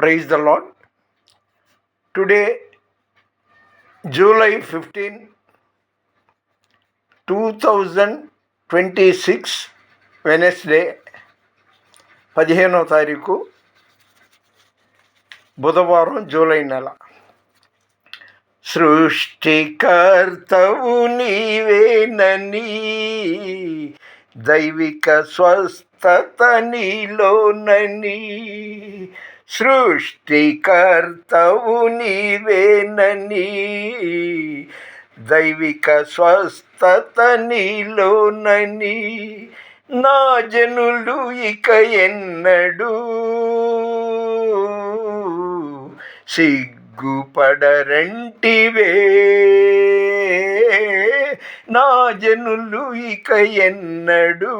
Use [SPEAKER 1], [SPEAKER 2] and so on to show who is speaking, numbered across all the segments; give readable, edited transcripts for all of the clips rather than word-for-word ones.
[SPEAKER 1] Praise the Lord. Today, July 15, 2026, Wednesday, 15వ తారీఖు బుధవారం, జూలై నెల. సృష్టికర్తవు నీవేనని, దైవిక స్వస్థత నీలోనని. సృష్టికర్తవు నీవేనని, దైవిక స్వస్థత నీలోనని. నా జనులు ఇక ఎన్నడూ సిగ్గుపడరంటివే, నా జనులు ఇక ఎన్నడూ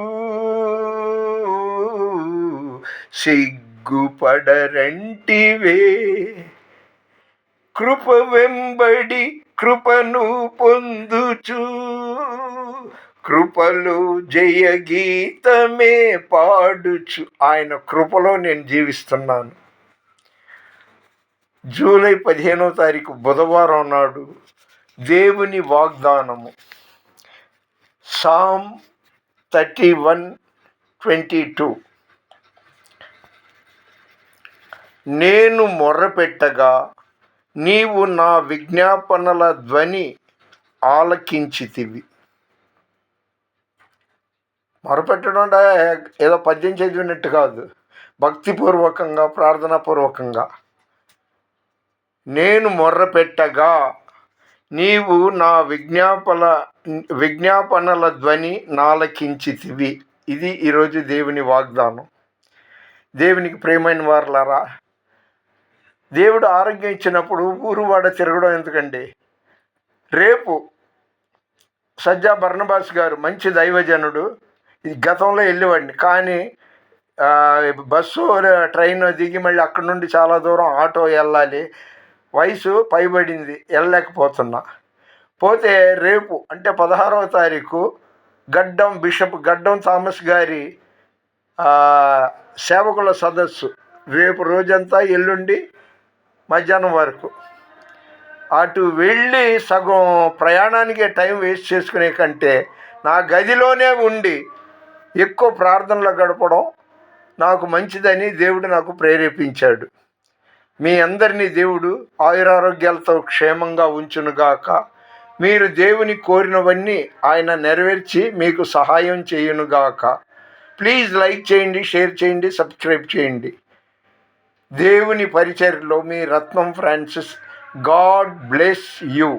[SPEAKER 1] సిగ్గుపడరంటివే. కృప వెంబడి కృపను పొందుచు, కృపలో జయ గీతమే పాడుచు. ఆయన కృపలో నేను జీవిస్తున్నాను. జూలై 15వ తారీఖు బుధవారం నాడు దేవుని వాగ్దానము. సామ్ 31:22. నేను మొర్రపెట్టగా నీవు నా విజ్ఞాపనల ధ్వని ఆలకించితివి. మొరపెట్టడం అంటే ఏదో పద్యం చదివినట్టు కాదు, భక్తిపూర్వకంగా, ప్రార్థనాపూర్వకంగా. నేను మొర్రపెట్టగా నీవు నా విజ్ఞాపనల ధ్వని నాలకించితివి. ఇది ఈరోజు దేవుని వాగ్దానం. దేవునికి ప్రియమైన వారలారా, దేవుడు ఆరోగ్యం ఇచ్చినప్పుడు ఊరువాడ తిరగడం ఎందుకండి? రేపు సజ్జా బర్నబాస్ గారు మంచి దైవజనుడు, గతంలో వెళ్ళేవాడిని, కానీ బస్సు ట్రైన్ దిగి మళ్ళీ అక్కడి నుండి చాలా దూరం ఆటో వెళ్ళాలి, వయసు పైబడింది, వెళ్ళలేకపోతున్నా. పోతే రేపు అంటే 16వ తారీఖు బిషప్ గడ్డం థామస్ గారి సేవకుల సదస్సు. రేపు రోజంతా, ఎల్లుండి మధ్యాహ్నం వరకు. అటు వెళ్ళి సగం ప్రయాణానికే టైం వేస్ట్ చేసుకునే కంటే నా గదిలోనే ఉండి ఎక్కువ ప్రార్థనలు గడపడం నాకు మంచిదని దేవుడు నాకు ప్రేరేపించాడు. మీ అందరినీ దేవుడు ఆయురారోగ్యాలతో క్షేమంగా ఉంచునుగాక. మీరు దేవుని కోరినవన్నీ ఆయన నెరవేర్చి మీకు సహాయం చేయునుగాక. ప్లీజ్ లైక్ చేయండి, షేర్ చేయండి, సబ్స్క్రైబ్ చేయండి. దేవుని పరిచర్యలో మీ రత్నం ఫ్రాన్సిస్. God bless you.